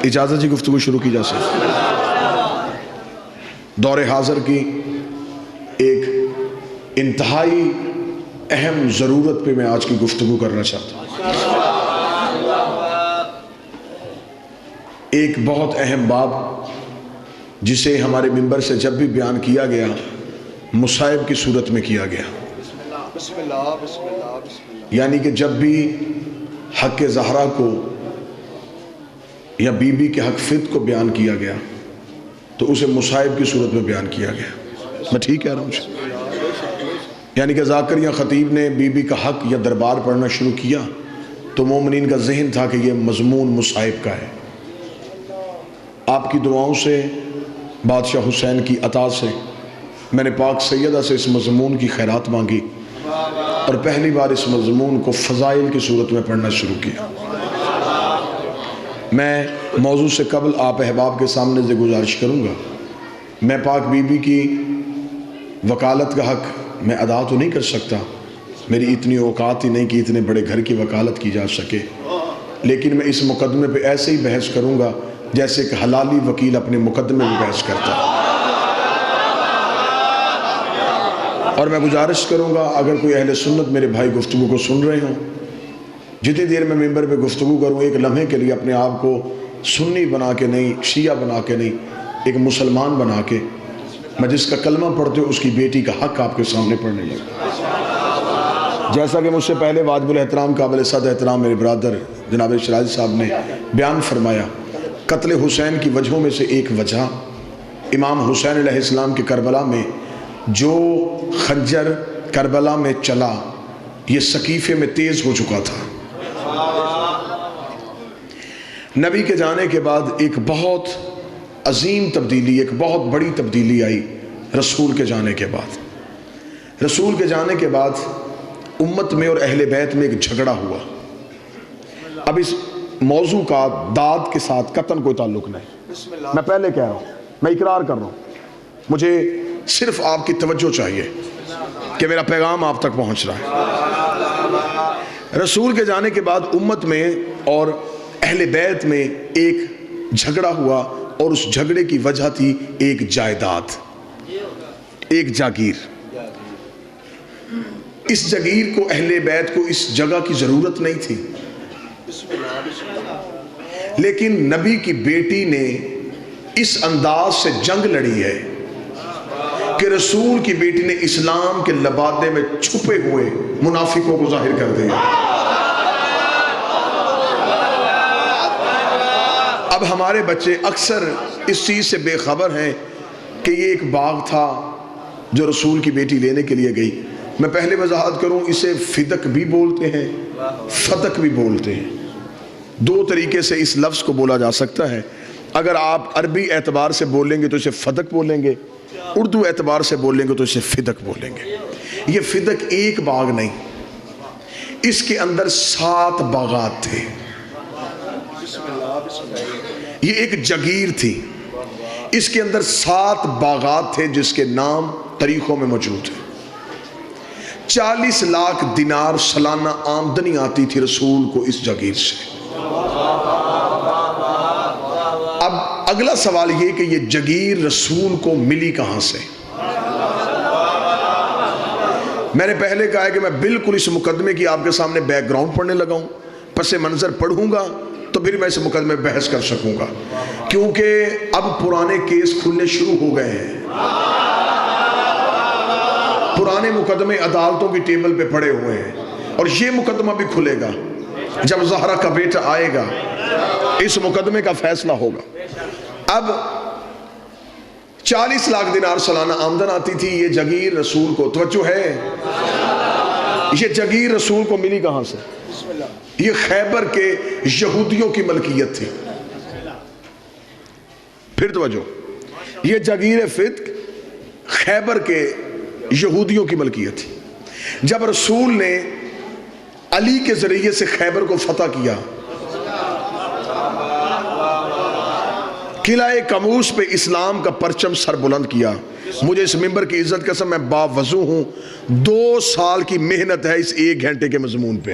اجازت جی گفتگو شروع کی جا سکتی؟ دور حاضر کی ایک انتہائی اہم ضرورت پہ میں آج کی گفتگو کرنا چاہتا ہوں۔ ایک بہت اہم باب جسے ہمارے منبر سے جب بھی بیان کیا گیا مصائب کی صورت میں کیا گیا، یعنی کہ جب بھی حق زہرا کو یا بی بی کے حق فت کو بیان کیا گیا تو اسے مصائب کی صورت میں بیان کیا گیا۔ میں ٹھیک کہہ رہا ہوں؟ یعنی کہ ذاکر یا خطیب نے بی بی کا حق یا دربار پڑھنا شروع کیا تو مومنین کا ذہن تھا کہ یہ مضمون مصائب کا ہے۔ آپ کی دعاؤں سے، بادشاہ حسین کی عطا سے میں نے پاک سیدہ سے اس مضمون کی خیرات مانگی اور پہلی بار اس مضمون کو فضائل کی صورت میں پڑھنا شروع کیا۔ میں موضوع سے قبل آپ احباب کے سامنے سے گزارش کروں گا، میں پاک بی بی کی وکالت کا حق میں ادا تو نہیں کر سکتا، میری اتنی اوقات ہی نہیں کہ اتنے بڑے گھر کی وکالت کی جا سکے، لیکن میں اس مقدمے پہ ایسے ہی بحث کروں گا جیسے کہ حلالی وکیل اپنے مقدمے میں بحث کرتا ہے۔ اور میں گزارش کروں گا اگر کوئی اہل سنت میرے بھائی گفتگو کو سن رہے ہوں، جتنی دیر میں ممبر پہ گفتگو کروں ایک لمحے کے لیے اپنے آپ کو سنی بنا کے نہیں، شیعہ بنا کے نہیں، ایک مسلمان بنا کے میں جس کا کلمہ پڑھتے ہوں اس کی بیٹی کا حق آپ کے سامنے پڑھنے لگا۔ جیسا کہ مجھ سے پہلے واجب الاحترام قابل صد احترام میرے برادر جناب شرائط صاحب نے بیان فرمایا، قتل حسین کی وجہوں میں سے ایک وجہ امام حسین علیہ السلام کے کربلا میں جو خنجر کربلا میں چلا یہ سقیفے میں تیز ہو چکا تھا۔ نبی کے جانے کے بعد ایک بہت عظیم تبدیلی، ایک بہت بڑی تبدیلی آئی رسول کے جانے کے بعد۔ رسول کے جانے کے بعد امت میں اور اہل بیت میں ایک جھگڑا ہوا۔ اب اس موضوع کا داد کے ساتھ قطعاً کوئی تعلق نہیں، میں پہلے کہہ رہا ہوں، میں اقرار کر رہا ہوں، مجھے صرف آپ کی توجہ چاہیے کہ میرا پیغام آپ تک پہنچ رہا ہے۔ رسول کے جانے کے بعد امت میں اور اہل بیت میں ایک جھگڑا ہوا اور اس جھگڑے کی وجہ تھی ایک جائیداد، ایک جاگیر۔ اس جاگیر کو اہل بیت کو اس جگہ کی ضرورت نہیں تھی، لیکن نبی کی بیٹی نے اس انداز سے جنگ لڑی ہے کہ رسول کی بیٹی نے اسلام کے لبادے میں چھپے ہوئے منافقوں کو ظاہر کر دیا۔ اب ہمارے بچے اکثر اس چیز سے بے خبر ہیں کہ یہ ایک باغ تھا جو رسول کی بیٹی لینے کے لیے گئی۔ میں پہلے وضاحت کروں، اسے فدق بھی بولتے ہیں، فتق بھی بولتے ہیں، دو طریقے سے اس لفظ کو بولا جا سکتا ہے۔ اگر آپ عربی اعتبار سے بولیں گے تو اسے فدق بولیں گے، اردو اعتبار سے بولیں گے تو اسے فدق بولیں گے۔ یہ فدق ایک باغ نہیں، اس کے اندر 7 باغات تھے، یہ ایک جگیر تھی، اس کے اندر 7 باغات تھے جس کے نام تاریخوں میں موجود ہیں۔ 40 لاکھ دینار سالانہ آمدنی آتی تھی رسول کو اس جگیر سے۔ اب اگلا سوال یہ کہ یہ جگیر رسول کو ملی کہاں سے؟ میں نے پہلے کہا ہے کہ میں بالکل اس مقدمے کی آپ کے سامنے بیک گراؤنڈ پڑھنے لگا ہوں، پس منظر پڑھوں گا تو پھر میں اس مقدمے بحث کر سکوں گا، کیونکہ اب پرانے کیس کھلنے شروع ہو گئے ہیں، پرانے مقدمے عدالتوں کی ٹیبل پہ پڑے ہوئے ہیں، اور یہ مقدمہ بھی کھلے گا جب زہرا کا بیٹا آئے گا، اس مقدمے کا فیصلہ ہوگا۔ اب 40 لاکھ دینار سالانہ آمدن آتی تھی، یہ جگیر رسول کو، توجہ ہے، یہ جگیر رسول کو ملی کہاں سے؟ یہ خیبر کے یہودیوں کی ملکیت تھی۔ پھر توجہ، یہ جگیر فتق خیبر کے یہودیوں کی ملکیت تھی۔ جب رسول نے علی کے ذریعے سے خیبر کو فتح کیا، قلعہ کموس پہ اسلام کا پرچم سر بلند کیا، مجھے اس ممبر کی عزت قسم میں باوضو ہوں، 2 سال کی محنت ہے اس 1 گھنٹے کے مضمون پہ۔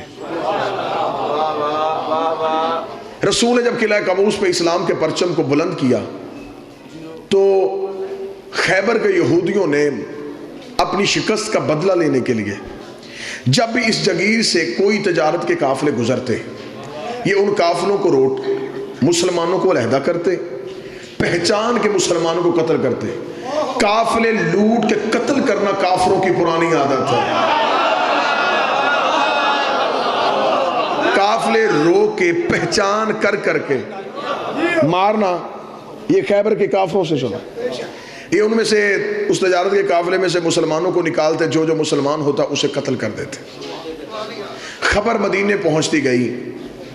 رسول نے جب قلعہ قابوس پہ اسلام کے پرچم کو بلند کیا تو خیبر کے یہودیوں نے اپنی شکست کا بدلہ لینے کے لیے جب بھی اس جگیر سے کوئی تجارت کے قافلے گزرتے یہ ان قافلوں کو روک مسلمانوں کو علیحدہ کرتے، پہچان کے مسلمانوں کو قتل کرتے۔ قافلے لوٹ کے قتل کرنا کافروں کی پرانی عادت ہے۔ قافلے روک کے پہچان کر کر کے مارنا، یہ خیبر کے کافروں سے چلا۔ یہ ان میں سے اس تجارت کے قافلے میں سے مسلمانوں کو نکالتے، جو جو مسلمان ہوتا اسے قتل کر دیتے۔ خبر مدینے پہنچتی گئی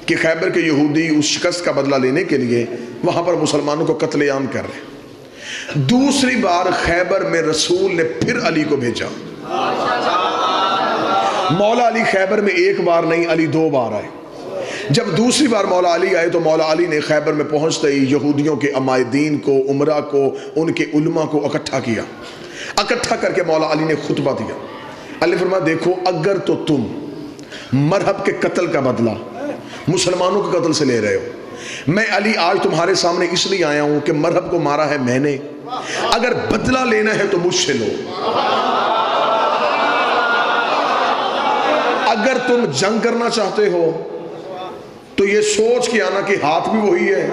کہ خیبر کے یہودی اس شکست کا بدلہ لینے کے لیے وہاں پر مسلمانوں کو قتل عام کر رہے۔ دوسری بار خیبر میں رسول نے پھر علی کو بھیجا۔ مولا علی خیبر میں ایک بار نہیں، علی 2 بار آئے۔ جب دوسری بار مولا علی آئے تو مولا علی نے خیبر میں پہنچتے ہی یہودیوں کے عمائدین کو، عمرہ کو، ان کے علماء کو اکٹھا کیا۔ اکٹھا کر کے مولا علی نے خطبہ دیا۔ علی فرمایا دیکھو، اگر تو تم مرہب کے قتل کا بدلہ مسلمانوں کے قتل سے لے رہے ہو، میں علی آج تمہارے سامنے اس لیے آیا ہوں کہ مرہب کو مارا ہے میں نے، اگر بدلہ لینا ہے تو مجھ سے لو۔ اگر تم جنگ کرنا چاہتے ہو تو یہ سوچ کے آنا کہ ہاتھ بھی وہی ہے،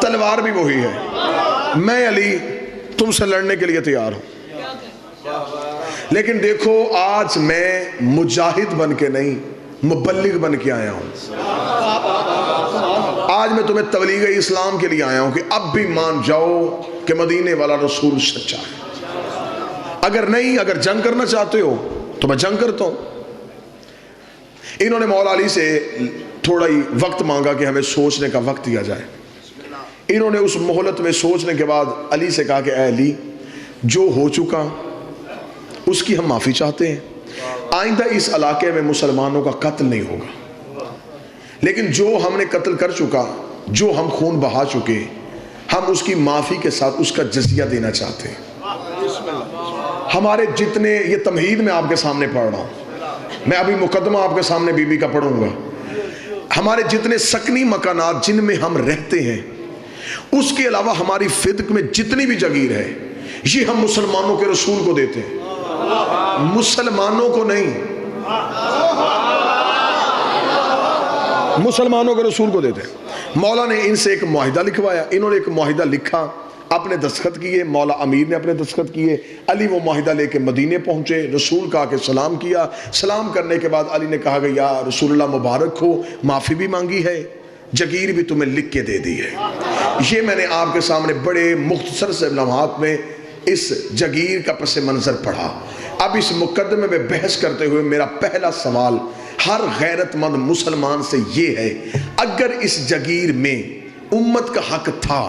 تلوار بھی وہی ہے، میں علی تم سے لڑنے کے لیے تیار ہوں۔ لیکن دیکھو، آج میں مجاہد بن کے نہیں، مبلغ بن کے آیا ہوں۔ آج میں تمہیں تبلیغ اسلام کے لیے آیا ہوں کہ اب بھی مان جاؤ کہ مدینے والا رسول سچا ہے۔ اگر نہیں، اگر جنگ کرنا چاہتے ہو تو میں جنگ کرتا ہوں۔ انہوں نے مولا علی سے تھوڑا ہی وقت مانگا کہ ہمیں سوچنے کا وقت دیا جائے۔ انہوں نے اس مہلت میں سوچنے کے بعد علی سے کہا کہ اے علی، جو ہو چکا اس کی ہم معافی چاہتے ہیں، آئندہ اس علاقے میں مسلمانوں کا قتل نہیں ہوگا، لیکن جو ہم نے قتل کر چکا، جو ہم خون بہا چکے، ہم اس کی معافی کے ساتھ اس کا جزیہ دینا چاہتے ہیں۔ ہمارے جتنے، یہ تمہید میں آپ کے سامنے پڑھ رہا ہوں، میں ابھی مقدمہ آپ کے سامنے بی بی کا پڑھوں گا۔ ہمارے جتنے سکنی مکانات جن میں ہم رہتے ہیں، اس کے علاوہ ہماری فدق میں جتنی بھی جگیر ہے، یہ ہم مسلمانوں کے رسول کو دیتے ہیں، مسلمانوں کو نہیں، مسلمانوں کے رسول کو دیتے ہیں۔ مولا نے ان سے ایک معاہدہ لکھوایا، انہوں نے ایک معاہدہ لکھا، اپنے دستخط کیے، مولا امیر نے اپنے دستخط کیے۔ علی وہ معاہدہ لے کے مدینے پہنچے، رسول کا کے سلام کیا۔ سلام کرنے کے بعد علی نے کہا کہ یا رسول اللہ مبارک ہو، معافی بھی مانگی ہے، جگیر بھی تمہیں لکھ کے دے دی ہے۔ یہ میں نے آپ کے سامنے بڑے مختصر سے لمحات میں اس جگیر کا پس منظر پڑھا۔ اب اس مقدمے میں بحث کرتے ہوئے میرا پہلا سوال ہر غیرت مند مسلمان سے یہ ہے، اگر اس جگیر میں امت کا حق تھا،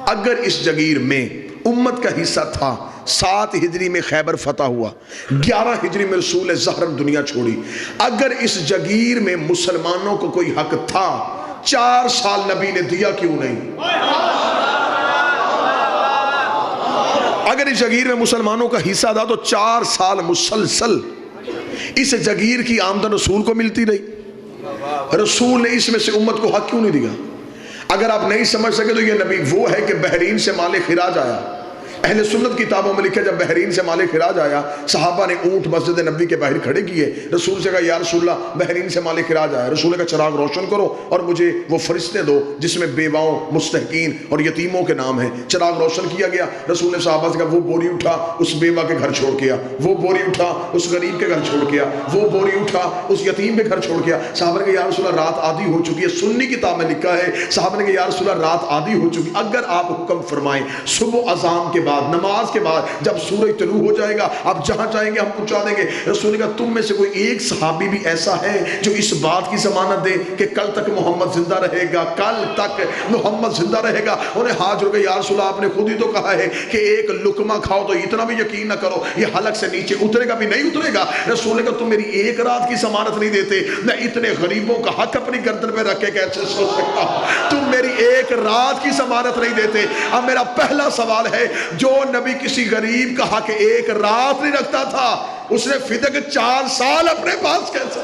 اگر اس جگیر میں امت کا حصہ تھا، 7 ہجری میں خیبر فتح ہوا، 11 ہجری میں رسول زہرم دنیا چھوڑی، اگر اس جگیر میں مسلمانوں کو کوئی حق تھا، 4 سال نبی نے دیا کیوں نہیں؟ اگر اس جگیر میں مسلمانوں کا حصہ تھا تو 4 سال مسلسل اس جگیر کی آمدن رسول کو ملتی رہی، رسول نے اس میں سے امت کو حق کیوں نہیں دیا؟ اگر آپ نہیں سمجھ سکے تو یہ نبی وہ ہے کہ بحرین سے مال خراج آیا۔ اہل سنت کتابوں میں لکھا جب بحرین سے مال خراج آیا، صحابہ نے اونٹ مسجد نبی کے باہر کھڑے کیے، رسول سے کہا یا رسول اللہ بحرین سے مال خراج آیا۔ رسول کا چراغ روشن کرو اور مجھے وہ فرشتے دو جس میں بیواؤں، مستحقین اور یتیموں کے نام ہیں۔ چراغ روشن کیا گیا، رسول نے صحابہ سے کہا وہ بوری اٹھا اس بیوہ کے گھر چھوڑ گیا، وہ بوری اٹھا اس غریب کے گھر چھوڑ گیا، وہ بوری اٹھا اس یتیم کے گھر چھوڑ گیا۔ صحابہ نے کہا یا رسول اللہ رات آدھی ہو چکی ہے، سنی کتاب میں لکھا ہے، صحابہ نے کہا یا رسول اللہ رات آدھی ہو چکی، اگر آپ حکم فرمائیں صبح اذان کے بعد، نماز کے بعد جب سورج طلوع ہو جائے گا آپ جہاں چاہیں گے ہم پہنچا دیں گے۔ رسول نے کہا تم میں سے کوئی ایک صحابی بھی ایسا ہے جو اس بات کی ضمانت دے کہ کل تک محمد زندہ رہے گا، کل تک محمد زندہ رہے گا؟ انہیں ہاتھ جوڑ کے یا رسول اللہ آپ نے خود ہی تو کہا ہے کہ ایک لقمہ کھاؤ تو اتنا بھی یقین نہ کرو یہ حلق سے نیچے اترے گا بھی نہیں اترے گا۔ رسول نے کہا تم میری ایک رات کی ضمانت نہیں دیتے، میں اتنے غریبوں کا حق اپنی گردن پہ رکھ کے کیسے سو سکتا ہوں؟ تم میری ایک رات کی ضمانت نہیں دیتے۔ اب میرا پہلا سوال ہے، جو نبی کسی غریب کا حق ایک رات نہیں رکھتا تھا، اس نے فدق 4 سال اپنے پاس کیسے؟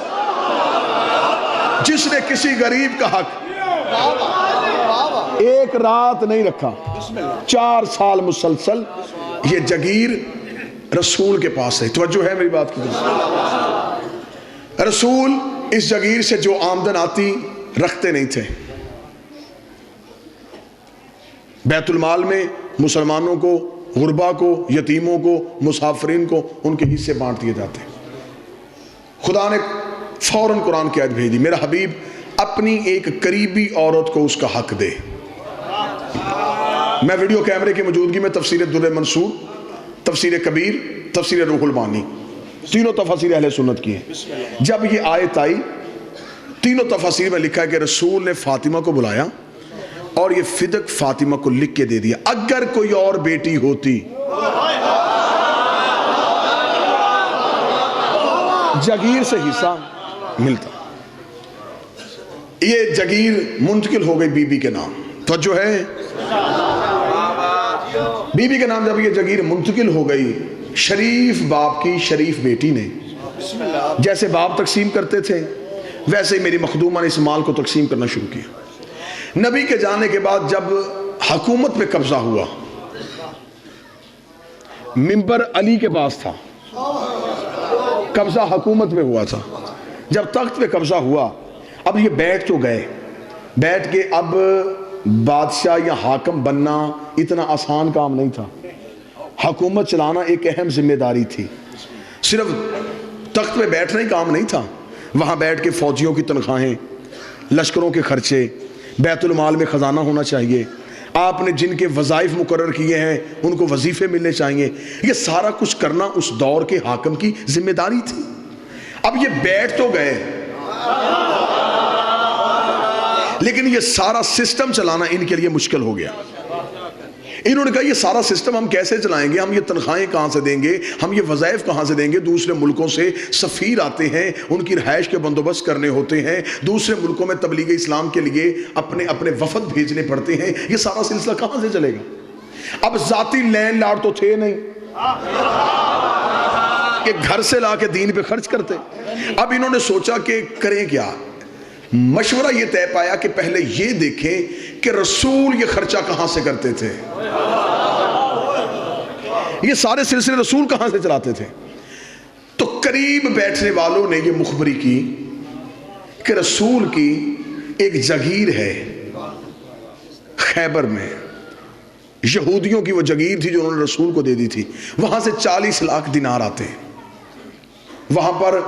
جس نے کسی غریب کا حق ایک رات نہیں رکھا، 4 سال مسلسل یہ جگیر رسول کے پاس ہے. توجہ ہے میری بات کی؟ رسول اس جگیر سے جو آمدن آتی رکھتے نہیں تھے. بیت المال میں مسلمانوں کو، غربا کو، یتیموں کو، مسافرین کو ان کے حصے بانٹ دیے جاتے. خدا نے فوراً قرآن کی آیت بھیج دی، میرا حبیب اپنی ایک قریبی عورت کو اس کا حق دے. میں ویڈیو کیمرے کی موجودگی میں تفسیر در منصور، تفسیر کبیر، تفسیر روح المعانی، تینوں تفاسیر اہل سنت کی ہیں. جب یہ آیت آئی تینوں تفاسیر میں لکھا ہے کہ رسول نے فاطمہ کو بلایا اور یہ فدق فاطمہ کو لکھ کے دے دیا، اگر کوئی اور بیٹی ہوتی جگیر سے حصہ ملتا. یہ جگیر منتقل ہو گئی بی بی کے نام. توجہ ہے؟ بی بی کے نام جب یہ جگیر منتقل ہو گئی، شریف باپ کی شریف بیٹی نے، جیسے باپ تقسیم کرتے تھے ویسے ہی میری مخدومہ نے اس مال کو تقسیم کرنا شروع کیا. نبی کے جانے کے بعد جب حکومت پہ قبضہ ہوا، منبر علی کے پاس تھا، قبضہ حکومت پہ ہوا تھا. جب تخت پہ قبضہ ہوا، اب یہ بیٹھ تو گئے، بیٹھ کے اب بادشاہ یا حاکم بننا اتنا آسان کام نہیں تھا. حکومت چلانا ایک اہم ذمہ داری تھی. صرف تخت پہ بیٹھنا ہی کام نہیں تھا، وہاں بیٹھ کے فوجیوں کی تنخواہیں، لشکروں کے خرچے، بیت المال میں خزانہ ہونا چاہیے، آپ نے جن کے وظائف مقرر کیے ہیں ان کو وظیفے ملنے چاہیے. یہ سارا کچھ کرنا اس دور کے حاکم کی ذمہ داری تھی. اب یہ بیٹھ تو گئے لیکن یہ سارا سسٹم چلانا ان کے لیے مشکل ہو گیا. انہوں نے کہا یہ سارا سسٹم ہم کیسے چلائیں گے، ہم یہ تنخواہیں کہاں سے دیں گے، ہم یہ وظائف کہاں سے دیں گے. دوسرے ملکوں سے سفیر آتے ہیں، ان کی رہائش کے بندوبست کرنے ہوتے ہیں، دوسرے ملکوں میں تبلیغ اسلام کے لیے اپنے وفد بھیجنے پڑتے ہیں. یہ سارا سلسلہ کہاں سے چلے گا؟ اب ذاتی لینڈ لارڈ تو تھے نہیں کہ گھر سے لا کے دین پہ خرچ کرتے. اب انہوں نے سوچا کہ کریں کیا. مشورہ یہ طے پایا کہ پہلے یہ دیکھیں کہ رسول یہ خرچہ کہاں سے کرتے تھے، یہ سارے سلسلے رسول کہاں سے چلاتے تھے. تو قریب بیٹھنے والوں نے یہ مخبری کی کہ رسول کی ایک جگیر ہے خیبر میں، یہودیوں کی وہ جگیر تھی جو انہوں نے رسول کو دے دی تھی. وہاں سے 40 لاکھ دینار آتے ہیں. وہاں پر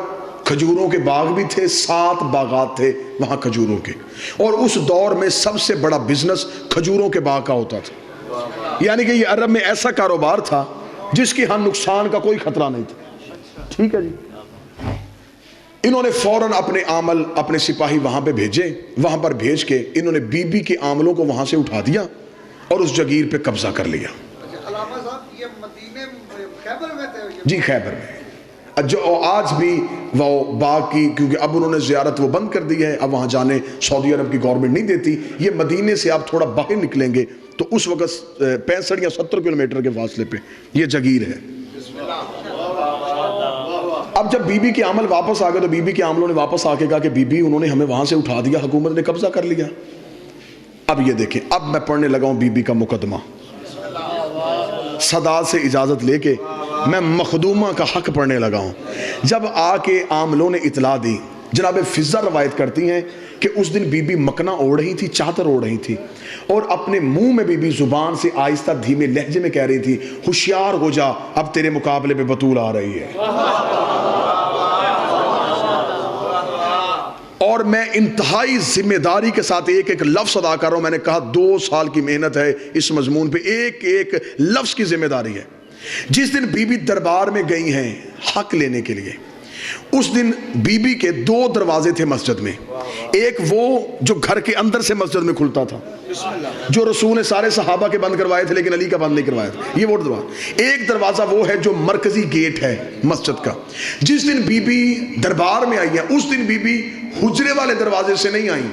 کھجوروں کے باغ بھی تھے، 7 باغات تھے وہاں کھجوروں کے، اور اس دور میں سب سے بڑا بزنس کھجوروں کے باغ کا ہوتا تھا. یعنی کہ یہ عرب میں ایسا کاروبار تھا جس کی ہاں نقصان کا کوئی خطرہ نہیں تھا. ٹھیک ہے جی. انہوں نے فوراً اپنے عامل، اپنے سپاہی وہاں پہ بھیجے. وہاں پر بھیج کے انہوں نے بی بی کے عاملوں کو وہاں سے اٹھا دیا اور اس جگیر پہ قبضہ کر لیا. علامہ صاحب یہ مدینے خیبر میں تھے؟ جی خیبر میں. جو آج بھی وہ باغ کی، کیونکہ اب انہوں نے زیارت وہ بند کر دی ہے، اب وہاں جانے سعودی عرب کی گورنمنٹ نہیں دیتی. یہ مدینے سے آپ تھوڑا باہر نکلیں گے تو اس وقت 65 یا 70 کلومیٹر کے فاصلے پہ یہ جگیر ہے. اب جب بی بی کے عامل واپس آ گئے تو بی بی کے عاملوں نے واپس آ کے کہا کہ بی بی انہوں نے ہمیں وہاں سے اٹھا دیا، حکومت نے قبضہ کر لیا. اب یہ دیکھیں، اب میں پڑھنے لگا ہوں بی بی کا مقدمہ. صداد سے اجازت لے کے میں مخدومہ کا حق پڑھنے لگا ہوں. جب آ کے عاملوں نے اطلاع دی، جناب فضہ روایت کرتی ہیں کہ اس دن بی بی مکنا اوڑھ رہی تھی، چادر اوڑھ رہی تھی، اور اپنے منہ میں بی بی زبان سے آہستہ دھیمے لہجے میں کہہ رہی تھی، ہوشیار ہو جا، اب تیرے مقابلے پہ بطول آ رہی ہے. اور میں انتہائی ذمہ داری کے ساتھ ایک ایک لفظ ادا کر رہا ہوں. میں نے کہا 2 سال کی محنت ہے اس مضمون پہ، ایک ایک لفظ کی ذمہ داری ہے. جس دن بی بی دربار میں گئی ہیں حق لینے کے لیے، اس دن بی بی کے 2 دروازے تھے مسجد میں. ایک وہ جو گھر کے اندر سے مسجد میں کھلتا تھا، جو رسول نے سارے صحابہ کے بند کروائے تھے لیکن علی کا بند نہیں کروایا تھا، یہ وہ دروازہ. ایک دروازہ وہ ہے جو مرکزی گیٹ ہے مسجد کا. جس دن بی بی دربار میں آئی ہیں اس دن بی بی حجرے والے دروازے سے نہیں آئیں،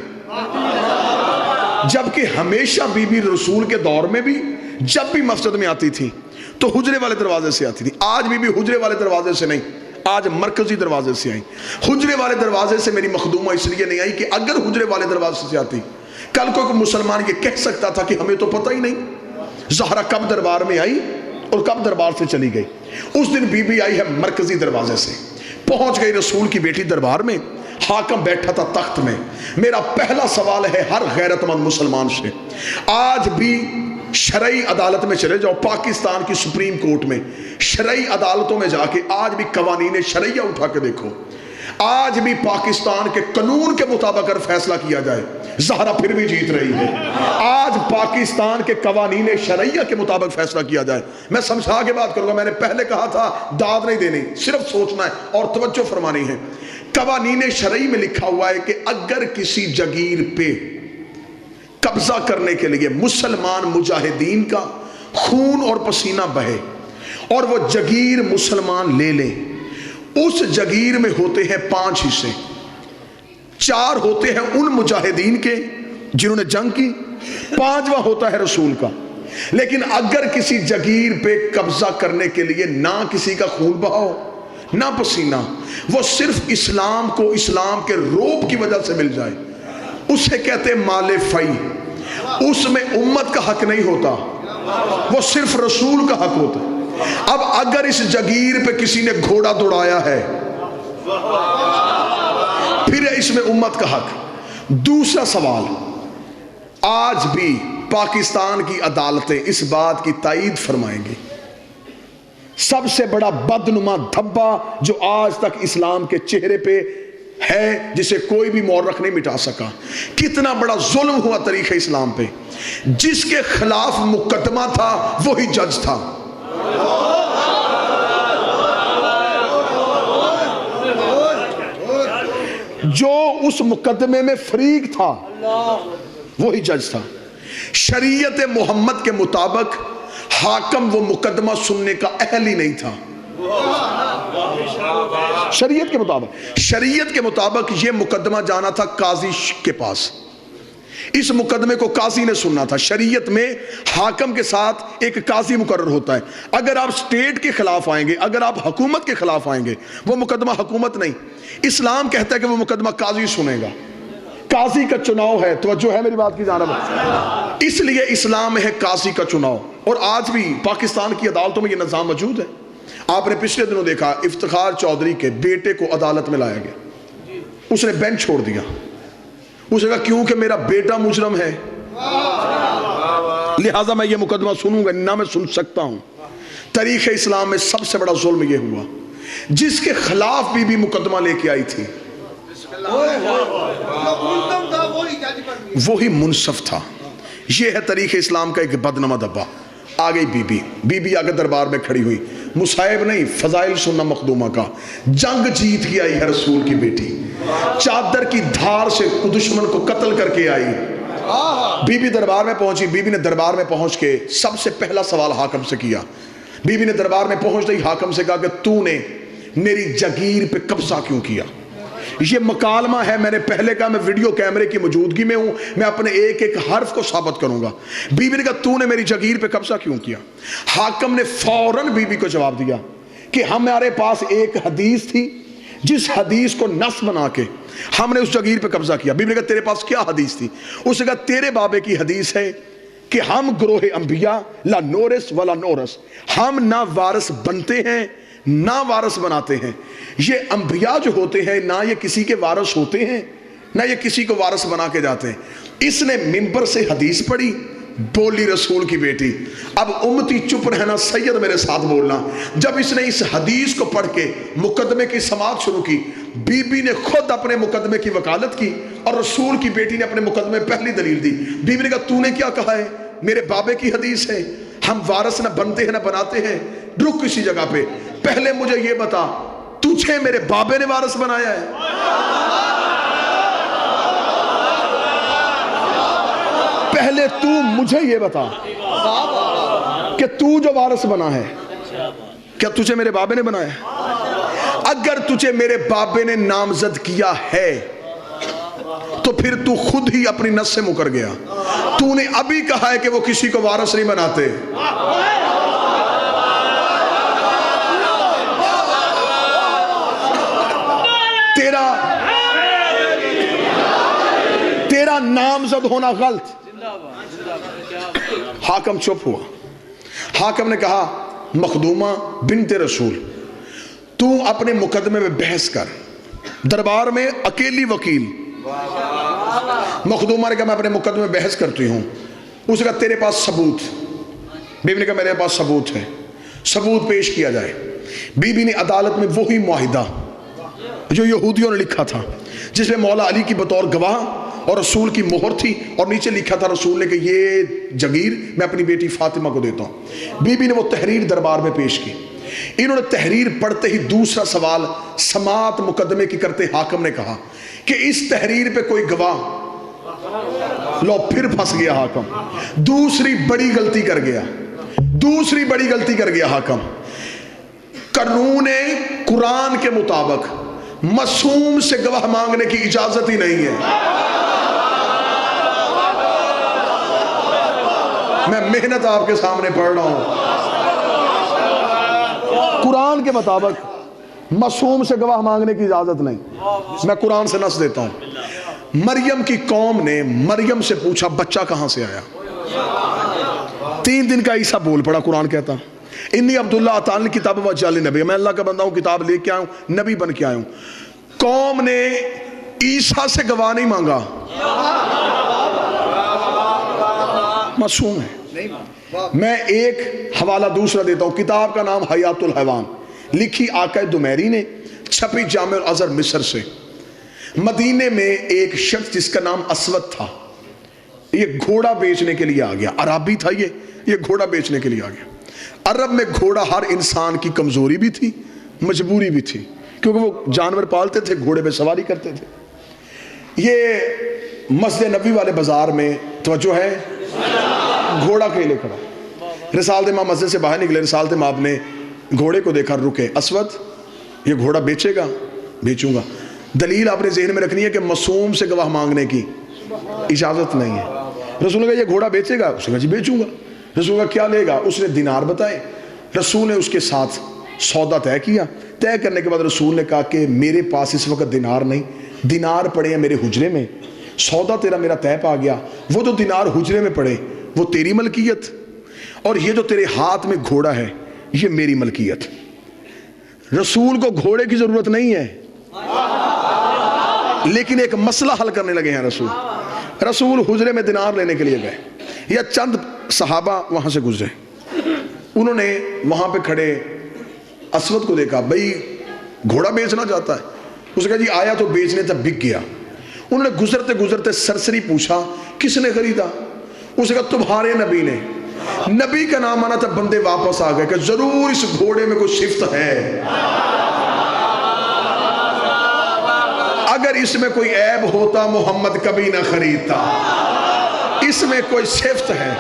جبکہ ہمیشہ بی بی رسول کے دور میں بھی جب بھی مسجد میں آتی تھی تو حجرے والے دروازے سے آتی تھی. آج بی بی حجرے والے دروازے سے نہیں، آج مرکزی دروازے سے آئی. حجرے والے دروازے سے میری مخدومہ اس لیے نہیں آئی کہ اگر حجرے والے دروازے سے آتی کل کو کوئی مسلمان یہ کہہ سکتا تھا کہ ہمیں تو پتہ ہی نہیں زہرا کب دربار میں آئی اور کب دربار سے چلی گئی. اس دن بی بی آئی ہے مرکزی دروازے سے, پہنچ گئی رسول کی بیٹی دربار میں. حاکم بیٹھا تھا تخت میں. میرا پہلا سوال ہے ہر غیرت مند مسلمان سے, آج بھی شرعی عدالت میں چلے جاؤ, پاکستان کی سپریم کورٹ میں شرعی عدالتوں میں جا کے آج بھی قوانین شرعیہ اٹھا کے دیکھو, آج بھی پاکستان کے قانون کے مطابق اگر فیصلہ کیا جائے زہرا پھر بھی جیت رہی ہے. آج پاکستان کے قوانین شرعیہ کے مطابق فیصلہ کیا جائے. میں سمجھا کے بات کروں گا, میں نے پہلے کہا تھا داد نہیں دینی, صرف سوچنا ہے اور توجہ فرمانی ہے. قوانین شرعی میں لکھا ہوا ہے کہ اگر کسی جگیر پہ قبضہ کرنے کے لیے مسلمان مجاہدین کا خون اور پسینہ بہے اور وہ جگیر مسلمان لے لیں, اس جگیر میں ہوتے ہیں 5 حصے. 4 ہوتے ہیں ان مجاہدین کے جنہوں نے جنگ کی, 5واں ہوتا ہے رسول کا. لیکن اگر کسی جگیر پہ قبضہ کرنے کے لیے نہ کسی کا خون بہاؤ نہ پسینہ, وہ صرف اسلام کو اسلام کے روب کی وجہ سے مل جائے, اسے کہتے ہیں مال فی. اس میں امت کا حق نہیں ہوتا, وہ صرف رسول کا حق ہوتا. اب اگر اس جگیر پہ کسی نے گھوڑا دوڑایا ہے پھر اس میں امت کا حق. دوسرا سوال, آج بھی پاکستان کی عدالتیں اس بات کی تائید فرمائیں گی سب سے بڑا بدنما دھبا جو آج تک اسلام کے چہرے پہ ہے جسے کوئی بھی مورخ نہیں مٹا سکا, کتنا بڑا ظلم ہوا تاریخ اسلام پہ, جس کے خلاف مقدمہ تھا وہی جج تھا. جو اس مقدمے میں فریق تھا وہی جج تھا. شریعت محمد کے مطابق حاکم وہ مقدمہ سننے کا اہل ہی نہیں تھا. شریعت کے مطابق یہ مقدمہ جانا تھا قاضی کے پاس, اس مقدمے کو قاضی نے سننا تھا. شریعت میں حاکم کے ساتھ ایک قاضی مقرر ہوتا ہے. اگر آپ سٹیٹ کے خلاف آئیں گے, اگر آپ حکومت کے خلاف آئیں گے, وہ مقدمہ حکومت نہیں, اسلام کہتا ہے کہ وہ مقدمہ قاضی سنے گا. قاضی کا چناؤ ہے, توجہ ہے میری بات کی جانب, اس لیے اسلام میں ہے قاضی کا چناؤ. اور آج بھی پاکستان کی عدالتوں میں یہ نظام موجود ہے. آپ نے پچھلے دنوں دیکھا افتخار چودھری کے بیٹے کو عدالت میں لایا گیا, اس نے بینچ چھوڑ دیا. اس نے کہا کیونکہ میرا بیٹا مجرم ہے لہٰذا میں یہ مقدمہ سنوں گا, نہ میں سن سکتا ہوں. تاریخ اسلام میں سب سے بڑا ظلم یہ ہوا, جس کے خلاف بھی مقدمہ لے کے آئی تھی وہی منصف تھا. یہ ہے تاریخ اسلام کا ایک بدنما دبا. آ گئی بی بی آگے دربار میں کھڑی ہوئی, مصائب نہیں فضائل سننا مخدومہ کا. جنگ جیت کے آئی ہے رسول کی بیٹی, چادر کی دھار سے دشمن کو قتل کر کے آئی. بی بی دربار میں پہنچی. بی بی نے دربار میں پہنچ کے سب سے پہلا سوال حاکم سے کیا. بی بی نے دربار میں پہنچ گئی, حاکم سے کہا کہ تو نے میری جگیر پہ قبضہ کیوں کیا. یہ مکالمہ ہے, میں نے پہلے کہا میں ویڈیو کیمرے کی موجودگی میں ہوں, میں اپنے ایک ایک حرف کو ثابت کروں گا. بی بی نے کہا تو نے میری جگیر پہ قبضہ کیوں کیا. حاکم نے فوراً بی بی کو جواب دیا کہ ہمارے پاس ایک حدیث تھی جس حدیث کو نص بنا کے ہم نے اس جگیر پہ قبضہ کیا. بی بی نے کہا تیرے پاس کیا حدیث تھی. اس نے کہا تیرے بابے کی حدیث ہے کہ ہم گروہ انبیاء لا نورث ولا نورث, ہم نہ وارث بنتے ہیں نہ وارث بناتے ہیں. یہ انبیاء جو ہوتے ہیں نہ یہ کسی کے وارث ہوتے ہیں نہ یہ کسی کو وارث بنا کے جاتے ہیں. اس نے منبر سے حدیث پڑھی, بولی رسول کی بیٹی. اب امتی چپ رہنا, سید میرے ساتھ بولنا. جب اس نے اس حدیث کو پڑھ کے مقدمے کی سماعت شروع کی, بی بی نے خود اپنے مقدمے کی وکالت کی اور رسول کی بیٹی نے اپنے مقدمے پہلی دلیل دی. بی بی نے کہا تو نے کیا کہا ہے, میرے بابے کی حدیث ہے ہم وارث نہ بنتے ہیں نہ بناتے ہیں. رک کسی جگہ پہ, پہلے مجھے یہ بتا تجھے میرے بابے نے وارث بنایا ہے. پہلے تو مجھے یہ بتا کہ تو جو وارث بنا ہے کیا تجھے میرے بابے نے بنایا ہے. اگر تجھے میرے بابے نے نامزد کیا ہے تو پھر تو خود ہی اپنی نس سے مکر گیا. تو نے ابھی کہا ہے کہ وہ کسی کو وارث نہیں بناتے. میرا نامزد ہونا غلط. حاکم چپ ہوا. حاکم نے کہا مخدومہ بنت رسول تو اپنے مقدمے میں بحث کر. دربار میں اکیلی وکیل. مخدومہ نے کہا میں اپنے مقدمے میں بحث کرتی ہوں. اس نے کہا تیرے پاس ثبوت. بیوی نے کہا میرے پاس ثبوت ہے. ثبوت پیش کیا جائے. بیوی نے عدالت میں وہی معاہدہ جو یہودیوں نے لکھا تھا جس میں مولا علی کی بطور گواہ اور رسول کی مہر تھی اور نیچے لکھا تھا رسول نے کہ یہ جگیر میں اپنی بیٹی فاطمہ کو دیتا ہوں. بیوی نے وہ تحریر دربار میں پیش کی. انہوں نے تحریر پڑھتے ہی دوسرا سوال سماعت مقدمے کی کرتے حاکم نے کہا کہ اس تحریر پہ کوئی گواہ. لو پھر پھنس گیا حاکم. دوسری بڑی غلطی کر گیا حاکم. قانون قرآن کے مطابق معصوم سے گواہ مانگنے کی اجازت ہی نہیں ہے. میں محنت آپ کے سامنے پڑھ رہا ہوں. قرآن کے مطابق معصوم سے گواہ مانگنے کی اجازت نہیں. میں قرآن سے نص دیتا ہوں. مریم کی قوم نے مریم سے پوچھا بچہ کہاں سے آیا. 3 دن کا عیسیٰ بول پڑا. قرآن کہتا انی عبداللہ اتانی کتاب وجعلنی نبی. میں اللہ کا بندہ ہوں, کتاب لے کے آیا ہوں, نبی بن کے آیا ہوں. قوم نے عیسیٰ سے گواہ نہیں مانگا. معصوم ہے. میں ایک حوالہ دوسرا دیتا ہوں. کتاب کا نام حیات الحیوان, لکھی آقا دمیری نے, چھپی جامع الازہر مصر سے. مدینے میں ایک شخص جس کا نام اسود تھا, یہ گھوڑا بیچنے کے لیے آ گیا. عربی تھا یہ گھوڑا بیچنے کے لیے آ گیا. عرب میں گھوڑا ہر انسان کی کمزوری بھی تھی, مجبوری بھی تھی, کیونکہ وہ جانور پالتے تھے, گھوڑے پہ سواری کرتے تھے. یہ مسجد نبوی والے بازار میں توجہ ہے, گھوڑا کھیلے کھڑا. رسالت امام مسجد سے باہر نکلے. رسالت امام نے گھوڑے کو دیکھا, رکے. اسود یہ گھوڑا بیچے گا؟ بیچوں گا. دلیل آپ نے ذہن میں رکھنی ہے کہ معصوم سے گواہ مانگنے کی اجازت نہیں ہے. رسول نے کہا یہ گھوڑا بیچے گا؟ اس نے کہا جی بیچوں گا. رسول کا کیا لے گا؟ اس نے دینار بتائے. رسول نے اس کے ساتھ سودا طے کیا. طے کرنے کے بعد رسول نے کہا کہ میرے پاس اس وقت دینار نہیں, دینار پڑے ہیں میرے حجرے میں. سودا تیرا میرا طے پا گیا. وہ جو دینار حجرے میں پڑے وہ تیری ملکیت, اور یہ جو تیرے ہاتھ میں گھوڑا ہے یہ میری ملکیت. رسول کو گھوڑے کی ضرورت نہیں ہے, لیکن ایک مسئلہ حل کرنے لگے ہیں. رسول حجرے میں دینار لینے کے لیے گئے. یا چند صحابہ وہاں سے گزرے. انہوں نے وہاں پہ کھڑے اسود کو دیکھا, بھئی گھوڑا بیچنا چاہتا ہے. اس نے کہا جی آیا تو بیچنے تب بک گیا. انہوں نے گزرتے گزرتے سرسری پوچھا کس نے خریدا؟ اس نے کہا تمہارے نبی نے. نبی کا نام آنا تھا. بندے واپس آ گئے کہ ضرور اس گھوڑے میں کوئی صفت ہے, اگر اس میں کوئی عیب ہوتا محمد کبھی نہ خریدتا. اس میں کوئی صفت ہے.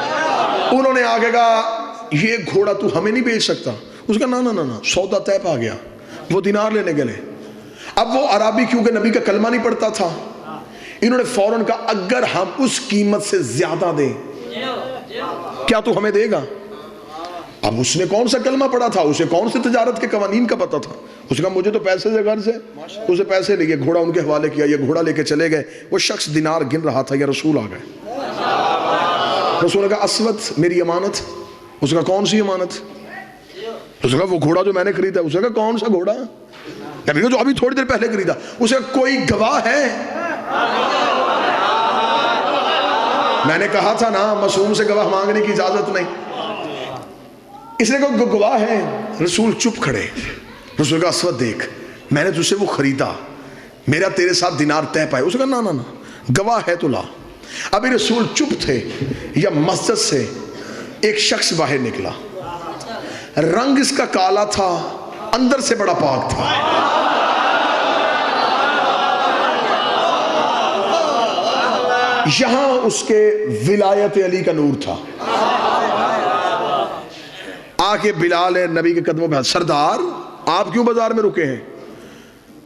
انہوں نے آگے کہا یہ گھوڑا تو ہمیں نہیں بیچ سکتا. اس کا نا سودا طے پا گیا. وہ دینار لینے گئے. اب وہ عربی کیونکہ نبی کا کلمہ نہیں پڑھتا تھا, انہوں نے فوراً کہا اگر ہم اس قیمت سے زیادہ دیں کیا تو ہمیں دے گا؟ اب اس نے کون سا کلمہ پڑھا تھا, اسے کون سے تجارت کے قوانین کا پتا تھا. اس نے کہا مجھے تو پیسے سے غرض ہے. اسے پیسے لے گئے, گھوڑا ان کے حوالے کیا. یہ گھوڑا لے کے چلے گئے. وہ شخص دینار گن رہا تھا. یا رسول آ گئے. رسول نے کہا اسود میری امانت. اس نے کہا کون سی امانت؟ اس نے کہا وہ گھوڑا جو میں نے خریدا. اس نے کہا کون سا گھوڑا؟ جو ابھی تھوڑی دیر پہلے خریدا. اس نے کہا کوئی گواہ ہے؟ میں نے کہا تھا نا معصوم سے گواہ مانگنے کی اجازت نہیں. اس نے کہا گواہ ہے. رسول چپ کھڑے. رسول کا اسود دیکھ میں نے تجھ سے وہ خریدا, میرا تیرے ساتھ دینار طے پائے. اس نے کہا نا گواہ ہے تو لا. ابھی رسول چپ تھے, یا مسجد سے ایک شخص باہر نکلا. رنگ اس کا کالا تھا, اندر سے بڑا پاک تھا. یہاں اس کے ولایت علی کا نور تھا. آ کے بلال نبی کے قدموں پہ, سردار آپ کیوں بازار میں رکے ہیں؟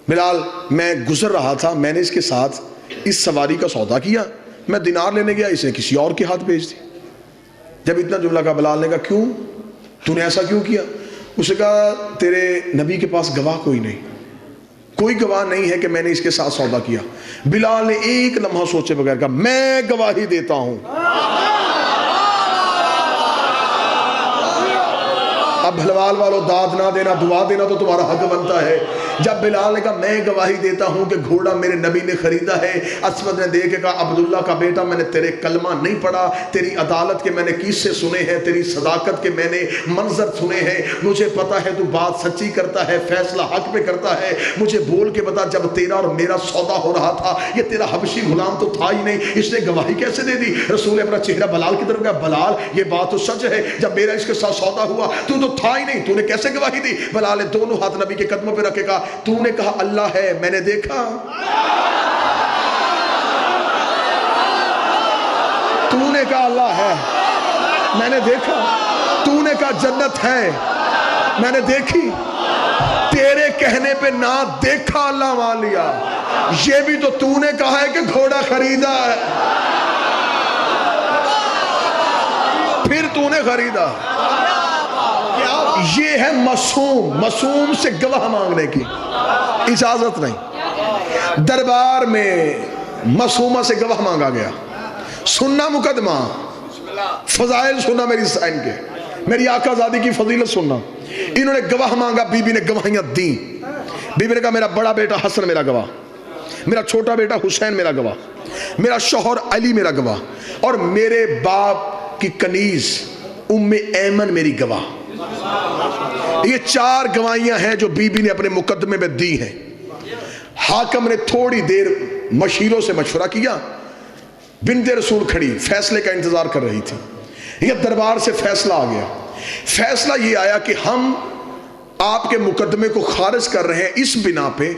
بلال میں گزر رہا تھا, میں نے اس کے ساتھ اس سواری کا سودا کیا, میں دینار لینے گیا, اس نے کسی اور کے ہاتھ بھیج دی. جب اتنا جملہ کہا بلال نے کہا کیوں, تو نے ایسا کیوں کیا؟ اس نے کہا تیرے نبی کے پاس گواہ کوئی نہیں, کوئی گواہ نہیں ہے کہ میں نے اس کے ساتھ سودا کیا. بلال نے ایک لمحہ سوچے بغیر کہا میں گواہی دیتا ہوں. اب بھلوال والو داد نہ دینا، دعا دینا تو تمہارا حق بنتا ہے. جب بلال نے کہا میں گواہی دیتا ہوں کہ گھوڑا میرے نبی نے خریدا ہے، اسود نے دیکھ کے کہا عبداللہ کا بیٹا میں نے تیرے کلمہ نہیں پڑھا، تیری عدالت کے میں نے قصے سنے ہیں، تیری صداقت کے میں نے منظر سنے ہیں، مجھے پتا ہے تو بات سچی کرتا ہے، فیصلہ حق پہ کرتا ہے. مجھے بول کے بتا جب تیرا اور میرا سودا ہو رہا تھا یہ تیرا حبشی غلام تو تھا ہی نہیں، اس نے گواہی کیسے دے دی؟ رسول نے اپنا چہرہ بلال کی طرف کہا بلال یہ بات تو سچ ہے، جب میرا اس کے ساتھ سودا ہوا تو تھا ہی نہیں، تو نے کیسے گواہی دی؟ بلال نے دونوں ہاتھ نبی کے قدموں پہ رکھ کے کہا تو نے کہا اللہ ہے میں نے دیکھا، تو نے کہا اللہ ہے میں نے دیکھا، تو نے کہا جنت ہے میں نے دیکھی، تیرے کہنے پہ نہ دیکھا اللہ مان لیا. یہ بھی تو نے کہا ہے کہ گھوڑا خریدا ہے، پھر تو نے خریدا. یہ ہے معصوم سے گواہ مانگنے کی اجازت نہیں. دربار میں معصومہ سے گواہ مانگا گیا، سننا مقدمہ، فضائل سننا میری سائن کے، میری آقا زادی کی فضیلت سننا. انہوں نے گواہ مانگا، بی بی نے گواہیاں دیں. بی بی نے کہا میرا بڑا بیٹا حسن میرا گواہ، میرا چھوٹا بیٹا حسین میرا گواہ، میرا شوہر علی میرا گواہ، اور میرے باپ کی کنیز ام ایمن میری گواہ. یہ 4 گواہیاں ہیں جو بی بی نے اپنے مقدمے میں دی ہیں. حاکم نے تھوڑی دیر مشیروں سے مشورہ کیا، بنت رسول کھڑی فیصلے کا انتظار کر رہی تھی. یہ دربار سے فیصلہ آ گیا. فیصلہ یہ آیا کہ ہم آپ کے مقدمے کو خارج کر رہے ہیں اس بنا پہ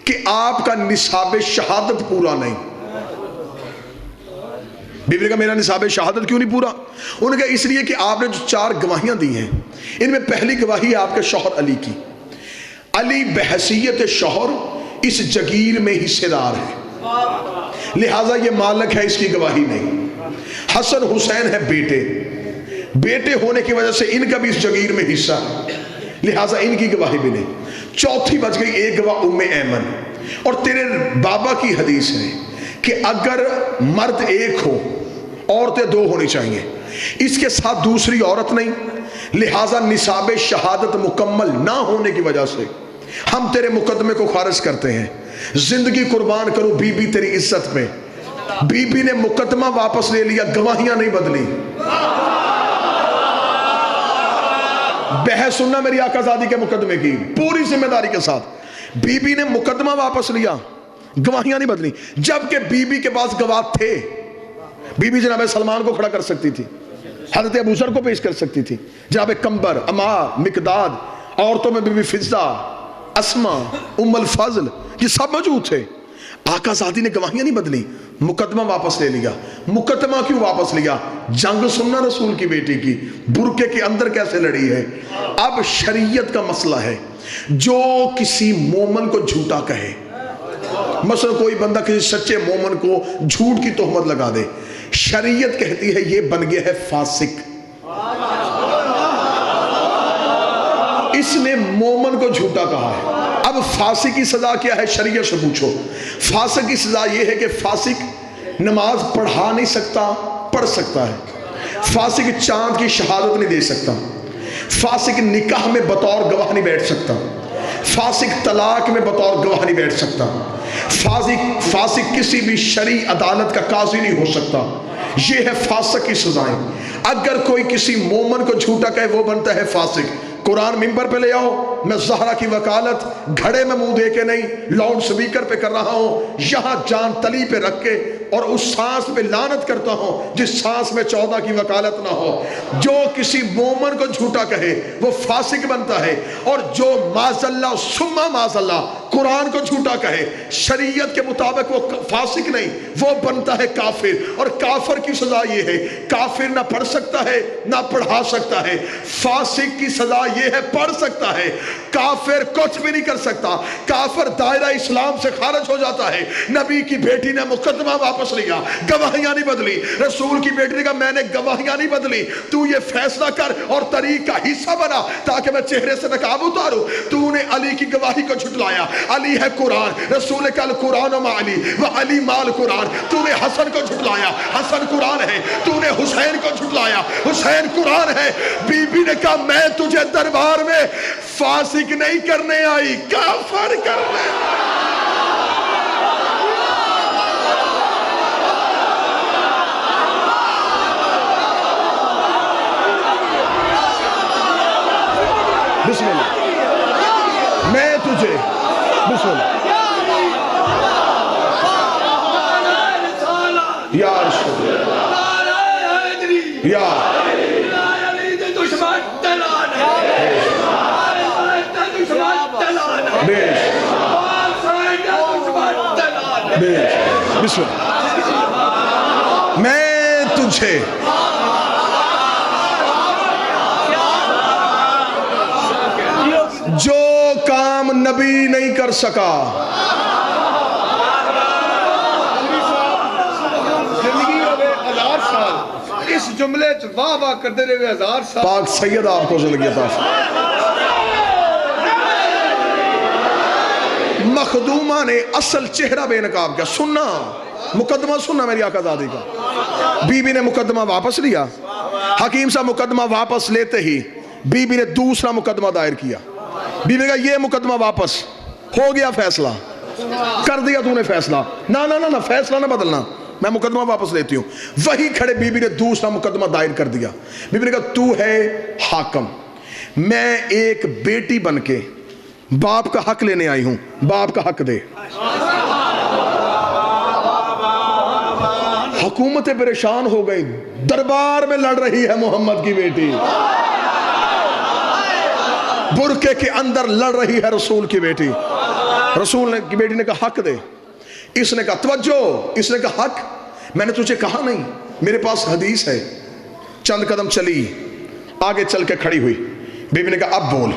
کہ آپ کا نصاب شہادت پورا نہیں. بی بی نے کہا میرا نصاب شہادت کیوں نہیں پورا؟ انہوں نے کہا اس لیے کہ آپ نے جو 4 گواہیاں دی ہیں ان میں پہلی گواہی ہے آپ کے شوہر علی کی. علی بحیثیت شوہر اس جگیر میں حصے دار ہے، لہٰذا یہ مالک ہے، اس کی گواہی نہیں. حسن حسین ہے بیٹے ہونے کی وجہ سے ان کا بھی اس جگیر میں حصہ ہے، لہٰذا ان کی گواہی بھی نہیں. چوتھی بچ گئی ایک گواہ ام ایمن. اور تیرے بابا کی حدیث ہے کہ اگر مرد ایک ہو عورتیں 2 ہونی چاہیے، اس کے ساتھ دوسری عورت نہیں، لہٰذا نصاب شہادت مکمل نہ ہونے کی وجہ سے ہم تیرے مقدمے کو خارج کرتے ہیں. زندگی قربان کرو بی بی تیری عزت میں. بی بی نے مقدمہ واپس لے لیا، گواہیاں نہیں بدلی. بحث سننا میری آقا زادی کے مقدمے کی پوری ذمہ داری کے ساتھ. بی بی نے مقدمہ واپس لیا، گواہیاں نہیں بدلی. جبکہ بی بی کے پاس گواہ تھے. بی بی جناب سلمان کو کھڑا کر سکتی تھی، حضرت ابو ذر کو پیش کر سکتی تھی، جناب کمبر، عمار، مقداد، عورتوں میں بی بی فضہ، اسما، ام الفضل، یہ سب موجود تھے. آقا زادی نے گواہیاں نہیں بدلی، مقدمہ واپس لے لیا. مقدمہ کیوں واپس لیا؟ جنگ سننا رسول کی بیٹی کی برقعے کے اندر کیسے لڑی ہے. اب شریعت کا مسئلہ ہے، جو کسی مومن کو جھوٹا کہے، مثلا کوئی بندہ کسی سچے مومن کو جھوٹ کی تہمت لگا دے، شریعت کہتی ہے یہ بن گیا ہے فاسق. اس نے مومن کو جھوٹا کہا ہے. اب فاسق کی سزا کیا ہے؟ شریعت سے پوچھو. فاسق کی سزا یہ ہے کہ فاسق نماز پڑھا نہیں سکتا، پڑھ سکتا ہے. فاسق چاند کی شہادت نہیں دے سکتا. فاسق نکاح میں بطور گواہ نہیں بیٹھ سکتا. فاسق طلاق میں بطور گواہ نہیں بیٹھ سکتا. فاسق کسی بھی شرعی عدالت کا قاضی نہیں ہو سکتا. یہ ہے فاسق کی سزائیں. اگر کوئی کسی مومن کو جھوٹا کہے وہ بنتا ہے فاسق. قرآن ممبر پہ لے آؤ، میں زہرا کی وکالت گھڑے میں منہ دے کے نہیں، لاؤڈ سپیکر پہ کر رہا ہوں، یہاں جان تلی پہ رکھ کے، اور اس سانس پہ لعنت کرتا ہوں جس سانس میں 14 کی وکالت نہ ہو. جو کسی مومن کو جھوٹا کہے وہ فاسق بنتا ہے. اور جو معاذ اللہ ثم معاذ اللہ قرآن کو جھوٹا کہے شریعت کے مطابق وہ فاسق نہیں، وہ بنتا ہے کافر. اور کافر کی سزا یہ ہے، کافر نہ پڑھ سکتا ہے نہ پڑھا سکتا ہے. فاسق کی سزا یہ ہے پڑھ سکتا ہے، کافر کچھ بھی نہیں کر سکتا. کافر دائرہ اسلام سے خارج ہو جاتا ہے. نبی کی بیٹی نے مقدمہ واپس لیا، گواہیاں نہیں بدلی. رسول کی بیٹی نے کہا میں نے گواہیاں نہیں بدلی، تو یہ فیصلہ کر اور طریق کا حصہ بنا تاکہ میں چہرے سے نقاب اتاروں. تو نے علی کی گواہی کو جھٹلایا، علی ہے قرآن، رسول کا القرآن مع علی و علی مال قرآن. تو نے حسن کو جھٹلایا، حسن قرآن ہے. تو نے حسین کو جھٹلایا، حسین قرآن ہے. بی بی نے کہا میں تجھے دربار میں فاسق نہیں کرنے آئی، کافر کرنے. بسم اللہ. میں تجھے بسم اللہ یا رسول یا بسم اللہ. میں تجھے جو کام نبی نہیں کر سکا، زندگی ہوئے 1000 سال اس جملے واہ واہ کرتے رہے 1000 سال. پاک سید آپ کو زندگی عطا فرمائے. مخدومہ نے اصل چہرہ بے نقاب کیا. سننا مقدمہ سننا میری آقا زادی کا. بی بی نے مقدمہ واپس لیا. حکیم صاحب مقدمہ واپس لیتے ہی بی بی نے دوسرا مقدمہ دائر کیا. بی بی نے کہا یہ مقدمہ واپس ہو گیا، فیصلہ کر دیا تو نے فیصلہ. نہ فیصلہ نہ بدلنا، میں مقدمہ واپس لیتی ہوں. وہی کھڑے بی بی نے دوسرا مقدمہ دائر کر دیا. بی بی نے کہا تو ہے حاکم، میں ایک بیٹی بن کے باپ کا حق لینے آئی ہوں، باپ کا حق دے. حکومتیں پریشان ہو گئی، دربار میں لڑ رہی ہے محمد کی بیٹی، برقعے کے اندر لڑ رہی ہے رسول کی بیٹی. رسول کی بیٹی نے کہا حق دے. اس نے کہا توجہ، اس نے کہا حق میں نے تجھے کہا نہیں، میرے پاس حدیث ہے. چند قدم چلی، آگے چل کے کھڑی ہوئی. بی بی نے کہا اب بول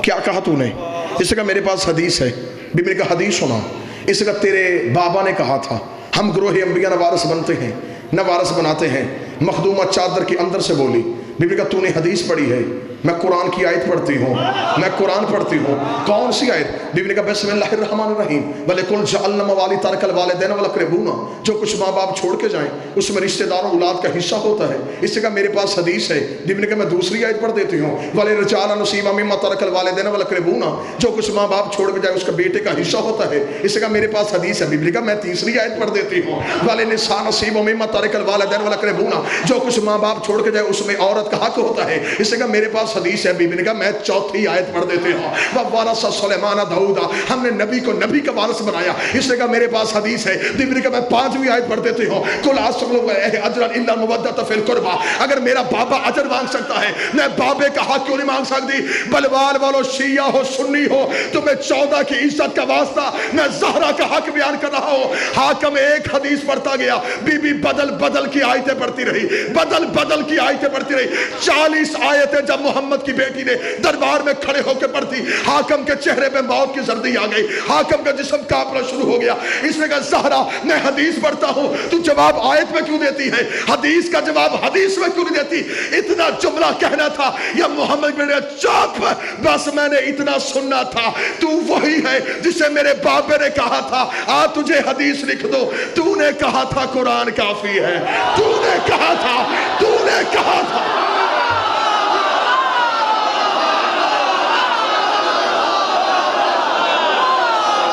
کیا کہا تو نے. اس نے کہا میرے پاس حدیث ہے. بی بی نے کہا حدیث سنا. اس نے کہا تیرے بابا نے کہا تھا ہم گروہ انبیاء نہ وارث بنتے ہیں نہ وارث بناتے ہیں. مخدومہ چادر کے اندر سے بولی. بی بی نے کہا تو نے حدیث پڑھی ہے؟ میں قرآن کی آیت پڑھتی ہوں، میں قرآن پڑھتی ہوں. کون سی آیت؟ بی بی نے کہا بسم اللہ الرحمن الرحیم وَلِكُلْ جَعَلْنَا مَوَالِي تَرَكَ الْوَالِدَيْنَ وَالْأَقْرَبُونَ. جو کچھ ماں باپ چھوڑ کے جائیں اس میں رشتہ داروں اولاد کا حصہ ہوتا ہے. اس سے کہا میرے پاس حدیث ہے. بی بی نے کہا میں دوسری آیت پڑھ دیتی ہوں وَلِلرِّجَالِ نَصِيبٌ مِّمَّا تَرَكَ الْوَالِدَيْنَ وَالْأَقْرَبُونَ. جو کچھ ماں باپ چھوڑ کے جائے اس کا بیٹے کا حصہ ہوتا ہے. اس سے کہا میرے پاس حدیث ہے. بی بی نے کہا میں تیسری آیت پڑھ دیتی ہوں وَلِلنِّسَاءِ نَصِيبٌ مِّمَّا تَرَكَ الْوَالِدَيْنُ وَالْأَقْرَبُونَ. جو کچھ ماں باپ چھوڑ کے جائے اس میں عورت کا حق ہوتا ہے. اس سے کہا میرے پاس حدیث ہے. بی بی نے کہا میں چوتھی آیت پڑھ دیتے ہوں وَوَارَثَ سُلَيْمَانَ دَاؤُدَ. ہم نے نبی کو نبی کا وارث بنایا. اس نے کہا میرے پاس حدیث ہے. بی بی نے کہا میں پانچویں آیت پڑھ دیتی ہوں قُلْ أَسْأَلُكُمْ أَجْرًا إِلَّا الْمَوَدَّةَ فِي الْقُرْبَى. اگر میرا بابا اجر مانگ سکتا ہے میں بابے کا حق کیوں نہیں مانگ سکتی؟ بلوال والو شیعہ ہو سنی ہو تمہیں 14 کی عزت کا واسطہ میں زہرا کا حق بیان کر رہا ہوں. حاکم ایک حدیث پڑھتا گیا. بی بی بدل بدل کی آیتیں پڑھتی رہی، بدل بدل کی آیتیں پڑھتی رہی. 40 آیتیں جب محمد کی بیٹی نے دربار میں کھڑے ہو کے پڑھتی حاکم کے چہرے پہ موت کی زردی آ گئی. حاکم کا جسم کانپنا شروع ہو گیا. اس نے کہا زہرا میں حدیث پڑھتا ہوں تو جواب آیت میں کیوں دیتی ہے؟ حدیث کا جواب حدیث میں کیوں نہیں دیتی؟ اتنا جملہ کہنا تھا یا محمد نے چپ بس میں نے اتنا سننا تھا. تو وہی ہے جسے میرے بابے نے کہا تھا آ تجھے حدیث لکھ دو. تو نے کہا تھا قرآن کافی ہے. تو نے کہا تھا، تو نے کہا تھا.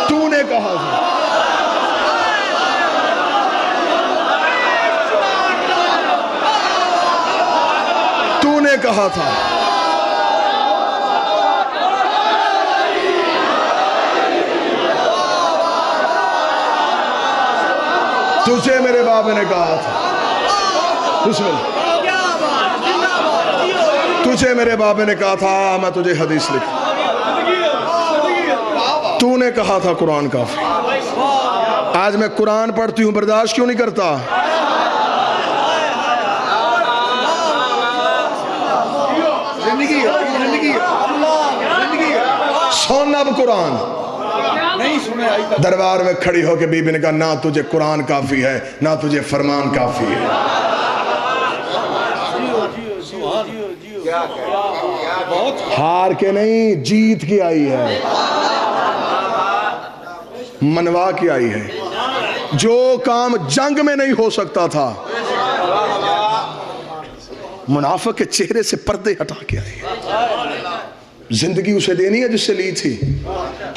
تو نے کہا تھا. تو نے کہا تھا. تجھے میرے بابے نے کہا تھا. بسم اللہ. تجھے میرے بابے نے کہا تھا میں تجھے حدیث لکھ. تو نے کہا تھا قرآن کافی. آج میں قرآن پڑھتی ہوں برداشت کیوں نہیں کرتا؟ سن اب قرآن. دربار میں کھڑی ہو کے بی بی نے کہا نہ تجھے قرآن کافی ہے نہ تجھے فرمان کافی ہے. ہار کے نہیں جیت کے آئی ہے. منوا کے آئی ہے. جو کام جنگ میں نہیں ہو سکتا تھا منافق کے چہرے سے پردے ہٹا کے آئی ہے. زندگی اسے دینی ہے جس سے لی تھی.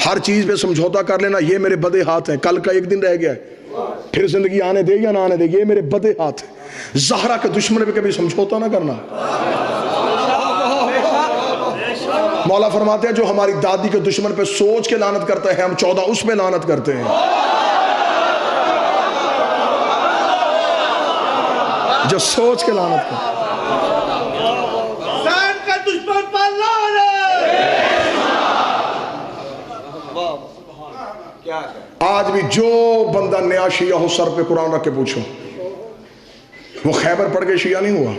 ہر چیز پہ سمجھوتا کر لینا یہ میرے بدے ہاتھ ہیں, کل کا ایک دن رہ گیا ہے, پھر زندگی آنے دے یا نہ آنے دے, یہ میرے بدے ہاتھ ہیں. زہرا کے دشمن پہ کبھی سمجھوتا نہ کرنا. مولا فرماتے ہیں جو ہماری دادی کے دشمن پہ سوچ کے لعنت کرتا ہے ہم 14 اس پہ لعنت کرتے ہیں. جو سوچ کے لعنت کرتا ہے آج بھی جو بندہ نیا شیعہ ہو سر پہ قرآن رکھ کے پوچھو وہ خیبر پڑھ کے شیعہ نہیں ہوا,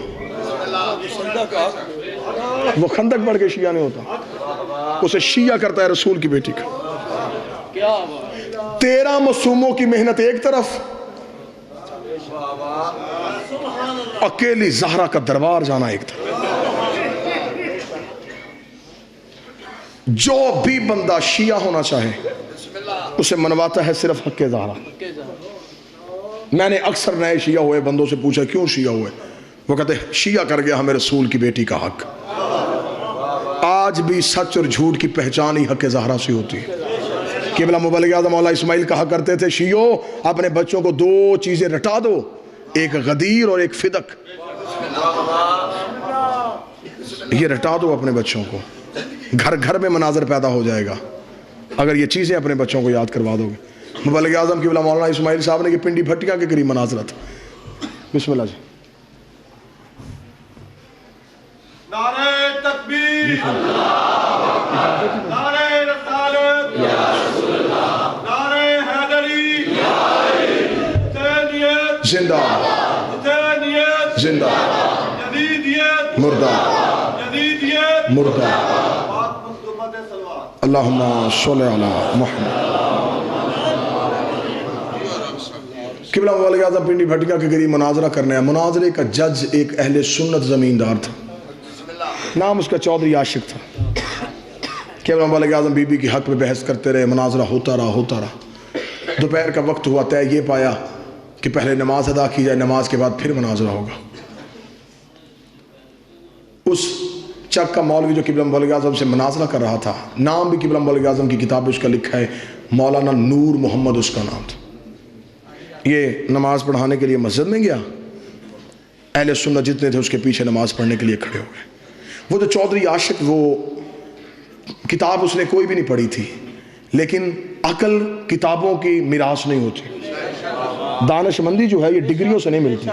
وہ خندق پڑھ کے شیعہ نہیں ہوتا, اسے شیعہ کرتا ہے رسول کی بیٹی کا. 13 معصوموں کی محنت ایک طرف, اکیلی زہرا کا دربار جانا ایک طرف. جو بھی بندہ شیعہ ہونا چاہے اسے منواتا ہے صرف حق زہرا. میں نے اکثر نئے شیعہ ہوئے بندوں سے پوچھا کیوں شیعہ ہوئے, وہ کہتے ہیں شیعہ کر گیا ہمیں رسول کی بیٹی کا حق. آج بھی سچ اور جھوٹ کی پہچان ہی حق زہرا سے ہوتی ہے. قبلہ مبلغ اعظم مولا اسماعیل کہا کرتے تھے شیعو اپنے بچوں کو 2 چیزیں رٹا دو, ایک غدیر اور ایک فدق. یہ رٹا دو اپنے بچوں کو, گھر گھر میں مناظر پیدا ہو جائے گا اگر یہ چیزیں اپنے بچوں کو یاد کروا دو گے. مبلغ اعظم قبلہ مولانا اسماعیل صاحب نے یہ پنڈی بھٹیا کے قریب مناظرہ تھا. بسم اللہ جی. نعرہ تکبیر, نعرہ رسالت, نعرہ حیدری, حسینیت زندہ, حسینیت زندہ, یزیدیت مردہ, یزیدیت مردہ. اللہم صلی علی محمد. قبلہ مبلغ اعظم پنڈی بھٹیا کے قریب مناظرہ کرنے ہیں. مناظرے کا جج ایک اہل سنت زمیندار تھا, نام اس کا چودھری عاشق تھا. قبلہ مبلغ اعظم بی بی کی حق میں بحث کرتے رہے, مناظرہ ہوتا رہا. دوپہر کا وقت ہوا, طے یہ پایا کہ پہلے نماز ادا کی جائے, نماز کے بعد پھر مناظرہ ہوگا. اس چک کا مولوی جو قبلہ مبلغ اعظم سے مناظرہ کر رہا تھا, نام بھی قبلہ مبلغ اعظم کی کتاب اس کا لکھا ہے, مولانا نور محمد اس کا نام تھا. یہ نماز پڑھانے کے لیے مسجد میں گیا, اہل سنت جتنے تھے اس کے پیچھے نماز پڑھنے کے لیے کھڑے ہو گئے. وہ جو چودھری عاشق, وہ کتاب اس نے کوئی بھی نہیں پڑھی تھی, لیکن عقل کتابوں کی میراث نہیں ہوتی, دانش مندی جو ہے یہ ڈگریوں سے نہیں ملتی.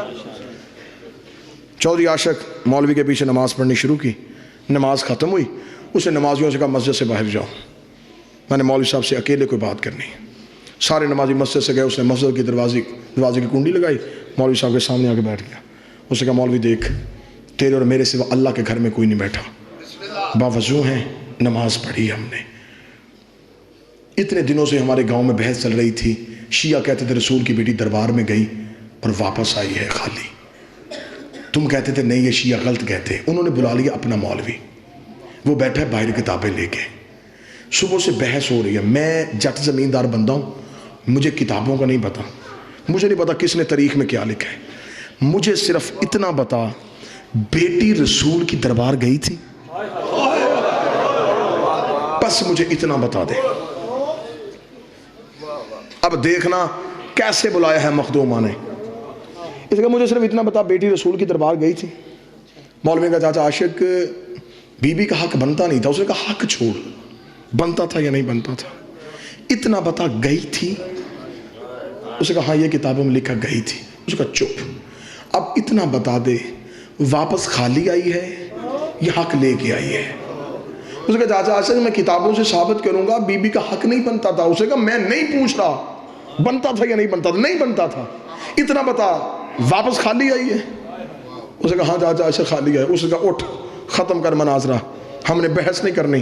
چودھری عاشق مولوی کے پیچھے نماز پڑھنی شروع کی. نماز ختم ہوئی, اسے نمازیوں سے کہا مسجد سے باہر جاؤ, میں نے مولوی صاحب سے اکیلے کوئی بات کرنی ہے. سارے نمازی مسجد سے گئے, اس نے مسجد کی دروازے کی کنڈی لگائی, مولوی صاحب کے سامنے آ کے بیٹھ گیا. اس نے کہا مولوی دیکھ, تیرے اور میرے سوا اللہ کے گھر میں کوئی نہیں بیٹھا, باوضو ہیں, نماز پڑھی ہم نے. اتنے دنوں سے ہمارے گاؤں میں بحث چل رہی تھی, شیعہ کہتے تھے رسول کی بیٹی دربار میں گئی اور واپس آئی ہے خالی. تم کہتے تھے نہیں یہ شیعہ غلط کہتے. انہوں نے بلا لیا اپنا مولوی, وہ بیٹھا ہے باہر کتابیں لے کے. صبح سے بحث ہو رہی ہے. میں جٹ زمیندار بندہ ہوں, مجھے کتابوں کا نہیں پتا, مجھے نہیں پتا کس نے تاریخ میں کیا لکھا ہے. مجھے صرف اتنا بتا بیٹی رسول کی دربار گئی تھی, بس مجھے اتنا بتا دے. اب دیکھنا کیسے بلایا ہے مخدومہ نے. اس کا مجھے صرف اتنا بتا بیٹی رسول کی دربار گئی تھی. مولوی کا چاچا عاشق بی بی کا حق بنتا نہیں تھا, اس نے کہا حق چھوڑ, بنتا تھا یا نہیں بنتا تھا, اتنا بتا گئی تھی. اس نے کہا ہاں یہ کتابوں میں لکھا گئی تھی. اس نے کہا چپ, اب اتنا بتا دے واپس خالی آئی ہے یا حق لے کے آئی ہے. اس نے کہا چاچا عاشق میں کتابوں سے ثابت کروں گا بی بی کا حق نہیں بنتا تھا. اس نے کہا میں نہیں پوچھ رہا بنتا تھا یا نہیں بنتا تھا, نہیں بنتا تھا, اتنا بتا واپس خالی آئی ہے. اس نے کہا ہاں چاچا عاشق خالی ہے. اس نے کہا اٹھ ختم کر مناظرہ, ہم نے بحث نہیں کرنی,